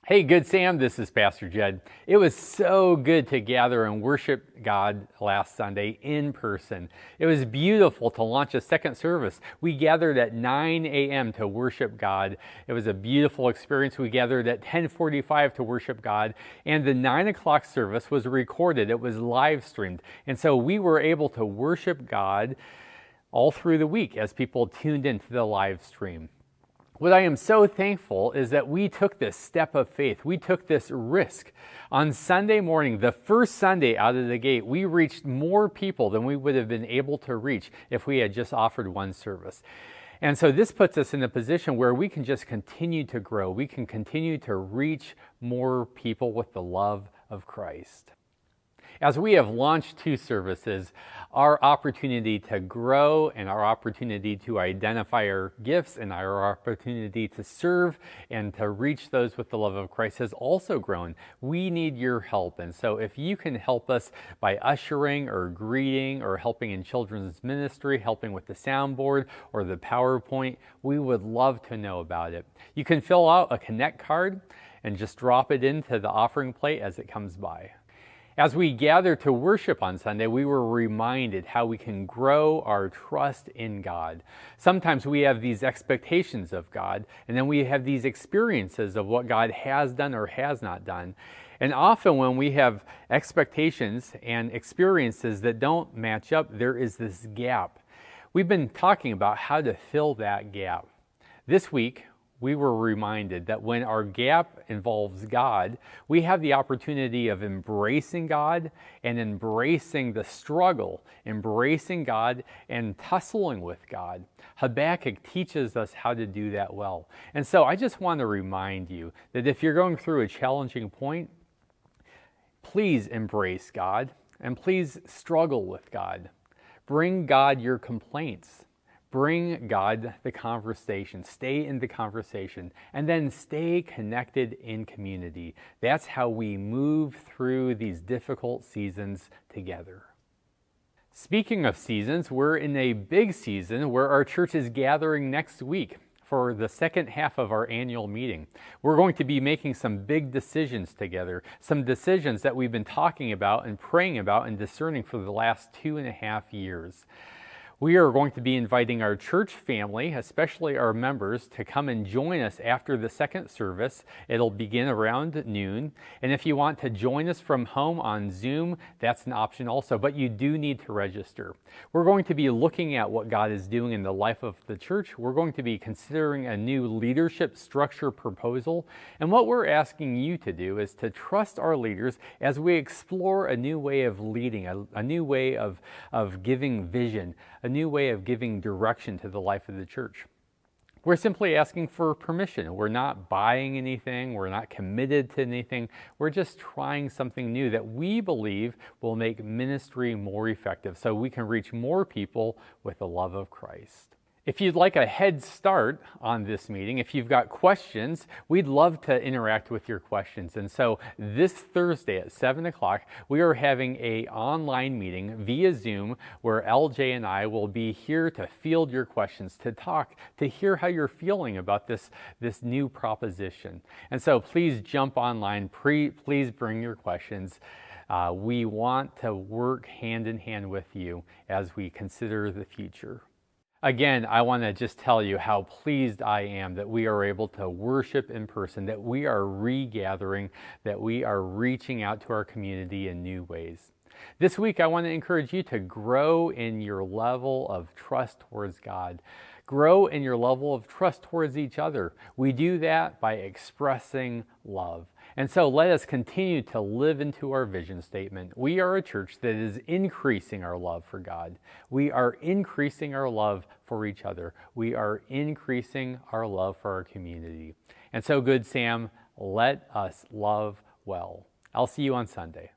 Hey, Good Sam, this is Pastor Jed. It was so good to gather and worship God last Sunday in person. It was beautiful to launch a second service. We gathered at 9 a.m. to worship God. It was a beautiful experience. We gathered at 10:45 to worship God, and the 9 o'clock service was recorded. It was live streamed, and so we were able to worship God all through the week as people tuned into the live stream. What I am so thankful is that we took this step of faith. We took this risk. On Sunday morning, the first Sunday out of the gate, we reached more people than we would have been able to reach if we had just offered one service. And so this puts us in a position where we can just continue to grow. We can continue to reach more people with the love of Christ. As we have launched two services, our opportunity to grow and our opportunity to identify our gifts and our opportunity to serve and to reach those with the love of Christ has also grown. We need your help. And so if you can help us by ushering or greeting or helping in children's ministry, helping with the soundboard or the PowerPoint, we would love to know about it. You can fill out a Connect card and just drop it into the offering plate as it comes by. As we gather to worship on Sunday, we were reminded how we can grow our trust in God. Sometimes we have these expectations of God, and then we have these experiences of what God has done or has not done. And often when we have expectations and experiences that don't match up, there is this gap. We've been talking about how to fill that gap. This week, we were reminded that when our gap involves God, we have the opportunity of embracing God and embracing the struggle, embracing God and tussling with God. Habakkuk teaches us how to do that well. And so I just want to remind you that if you're going through a challenging point, please embrace God and please struggle with God. Bring God your complaints. Bring God the conversation, stay in the conversation, and then stay connected in community. That's how we move through these difficult seasons together. Speaking of seasons, we're in a big season where our church is gathering next week for the second half of our annual meeting. We're going to be making some big decisions together, some decisions that we've been talking about and praying about and discerning for the last 2.5 years. We are going to be inviting our church family, especially our members, to come and join us after the second service. It'll begin around noon. And if you want to join us from home on Zoom, that's an option also, but you do need to register. We're going to be looking at what God is doing in the life of the church. We're going to be considering a new leadership structure proposal. And what we're asking you to do is to trust our leaders as we explore a new way of leading, a new way of giving vision, a new way of giving direction to the life of the church. We're simply asking for permission. We're not buying anything. We're not committed to anything. We're just trying something new that we believe will make ministry more effective so we can reach more people with the love of Christ. If you'd like a head start on this meeting, if you've got questions, we'd love to interact with your questions. And so this Thursday at 7 o'clock, we are having an online meeting via Zoom where LJ and I will be here to field your questions, to talk, to hear how you're feeling about this new proposition. And so please jump online, please bring your questions. We want to work hand in hand with you as we consider the future. Again, I want to just tell you how pleased I am that we are able to worship in person, that we are regathering, that we are reaching out to our community in new ways. This week, I want to encourage you to grow in your level of trust towards God. Grow in your level of trust towards each other. We do that by expressing love. And so let us continue to live into our vision statement. We are a church that is increasing our love for God. We are increasing our love for each other. We are increasing our love for our community. And so, Good Sam, let us love well. I'll see you on Sunday.